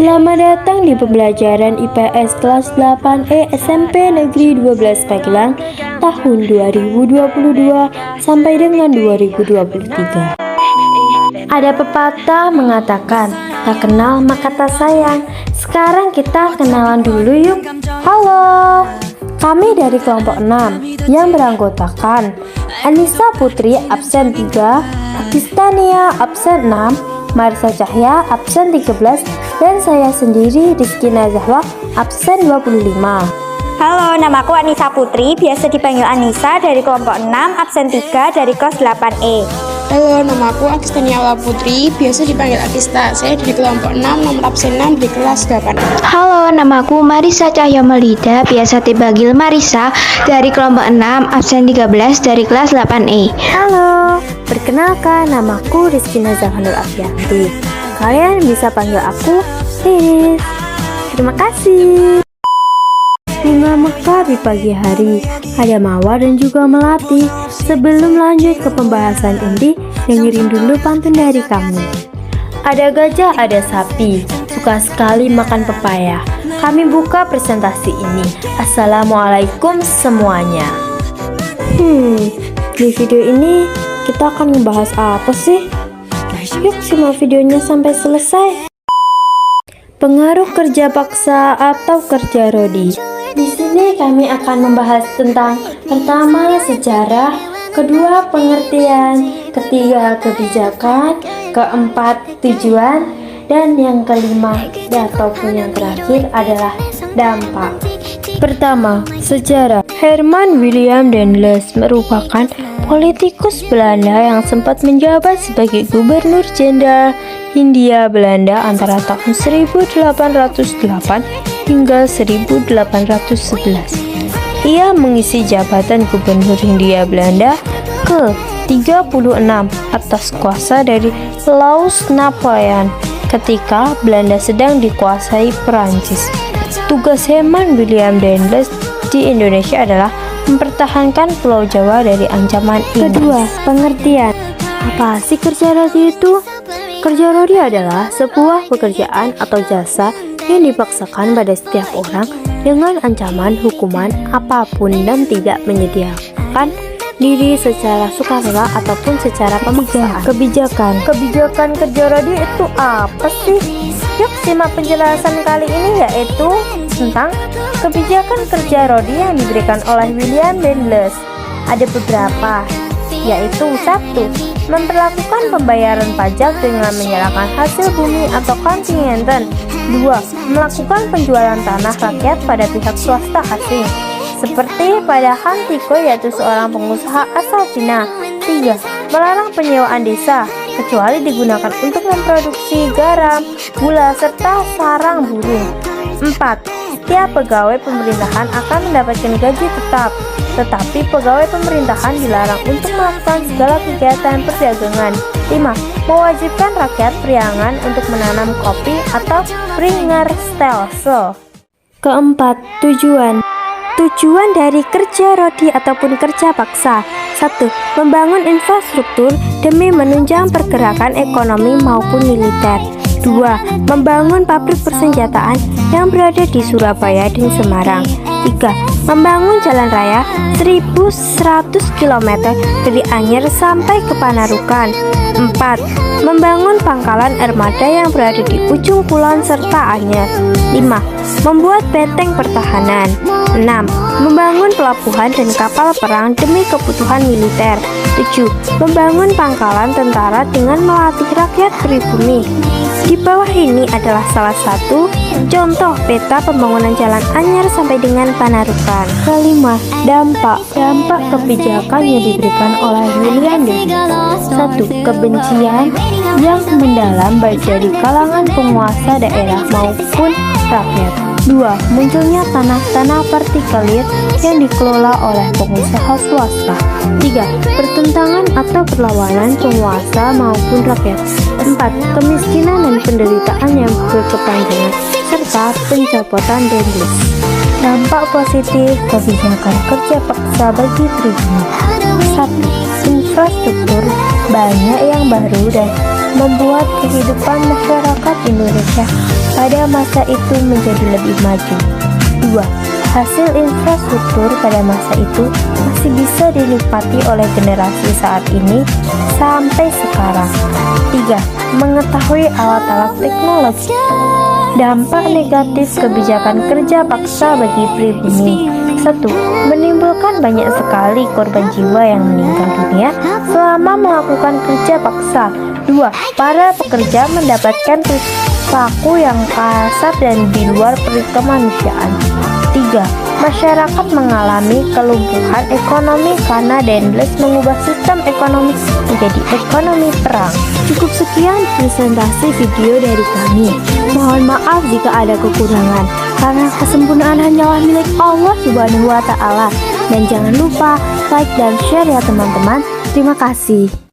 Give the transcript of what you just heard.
Selamat datang di pembelajaran IPS kelas 8E SMP Negeri 12 Pagelang tahun 2022 sampai dengan 2023. Ada pepatah mengatakan, tak kenal maka tak sayang. Sekarang kita kenalan dulu yuk. Halo, kami dari kelompok 6 yang beranggotakan Anissa Putri absen 3, Akistania absen 6, Marisa Cahya absen 13, dan saya sendiri Rizky Nazahwa absen 25. Halo, namaku Anissa Putri, biasa dipanggil Anissa, dari kelompok 6, absen 3 dari kelas 8E. Halo, namaku Akistania Aula Putri, biasa dipanggil Akista. Saya dari kelompok 6, nomor absen 6 di kelas 8. Halo, namaku Marisa Cahya Melida, biasa dipanggil Marisa, dari kelompok 6, absen 13 dari kelas 8E. Halo, perkenalkan namaku Rizky Nazahwa Nur Afianti. Kalian bisa panggil aku Riz. Terima kasih. Bunga mekar di pagi hari, ada mawar dan juga melati. Sebelum lanjut ke pembahasan inti, dengerin dulu pantun dari kami. Ada gajah, ada sapi, suka sekali makan pepaya. Kami buka presentasi ini. Assalamualaikum semuanya. Di video ini kita akan ngebahas apa sih? Yuk simak videonya sampai selesai. Pengaruh kerja paksa atau kerja rodi. Di sini kami akan membahas tentang pertama sejarah, kedua pengertian, ketiga kebijakan, keempat tujuan, dan yang kelima ataupun yang terakhir adalah dampak. Pertama, sejarah. Herman Willem Daendels merupakan politikus Belanda yang sempat menjabat sebagai Gubernur Jenderal Hindia Belanda antara tahun 1808 hingga 1811. Ia mengisi jabatan Gubernur Hindia Belanda ke-36 atas kuasa dari Louis Napoleon ketika Belanda sedang dikuasai Perancis. Tugas Herman Willem Daendels di Indonesia adalah mempertahankan Pulau Jawa dari ancaman ini. Kedua, pengertian. Apa sih kerja rodi itu? Kerja rodi adalah sebuah pekerjaan atau jasa yang dipaksakan pada setiap orang dengan ancaman hukuman apapun dan tidak menyediakan diri secara sukarela ataupun secara pemaksaan. Kebijakan kerja rodi itu apa sih? Yuk simak penjelasan kali ini, yaitu tentang kebijakan kerja rodi yang diberikan oleh Willem Daendels. Ada beberapa, yaitu 1. Memperlakukan pembayaran pajak dengan menyerahkan hasil bumi atau kontingenten. 2. Melakukan penjualan tanah rakyat pada pihak swasta asing, seperti pada Han Tiko, yaitu seorang pengusaha asal Cina. 3. Melarang penyewaan desa, kecuali digunakan untuk memproduksi garam, gula, serta sarang burung. 4. Setiap pegawai pemerintahan akan mendapatkan gaji tetap, tetapi pegawai pemerintahan dilarang untuk melakukan segala kegiatan perdagangan. 5. Mewajibkan rakyat Priangan untuk menanam kopi atau Pringerstelse. Keempat, tujuan. Tujuan dari kerja rodi ataupun kerja paksa. 1. Membangun infrastruktur demi menunjang pergerakan ekonomi maupun militer. 2. Membangun pabrik persenjataan yang berada di Surabaya dan Semarang. 3. Membangun jalan raya 1100 km dari Anyer sampai ke Panarukan. 4. Membangun pangkalan armada yang berada di ujung kulon serta Anyer. 5. Membuat benteng pertahanan. 6. Membangun pelabuhan dan kapal perang demi kebutuhan militer. 7. Membangun pangkalan tentara dengan melatih rakyat pribumi. Di bawah ini adalah salah satu contoh peta pembangunan jalan Anyer sampai dengan Panarukan. Kelima, dampak. Dampak kebijakan yang diberikan oleh Willem Daendels. 1. Kebencian yang mendalam baik dari kalangan penguasa daerah maupun rakyat. 2. Munculnya tanah-tanah partikelir yang dikelola oleh pengusaha swasta. 3. Pertentangan atau perlawanan penguasa maupun rakyat. 4. Kemiskinan dan penderitaan yang berkepanjangan serta pencopotan Daendels. Dampak positif kebijakan kerja paksa bagi pribumi. 1. Infrastruktur banyak yang baru dan membuat kehidupan masyarakat Indonesia pada masa itu menjadi lebih maju. 2. Hasil infrastruktur pada masa itu masih bisa dinikmati oleh generasi saat ini sampai sekarang. 3. Mengetahui alat-alat teknologi. Dampak negatif kebijakan kerja paksa bagi pribumi. 1. Menimbulkan banyak sekali korban jiwa yang meninggal dunia selama melakukan kerja paksa. 2. Para pekerja mendapatkan perilaku yang kasar dan di luar kemanusiaan. 3. Masyarakat mengalami kelumpuhan ekonomi karena Daendels mengubah sistem ekonomi menjadi ekonomi perang. Cukup sekian presentasi video dari kami. Mohon maaf jika ada kekurangan, karena kesempurnaan hanyalah milik Allah Subhanahu wa Ta'ala. Dan jangan lupa like dan share ya teman-teman. Terima kasih.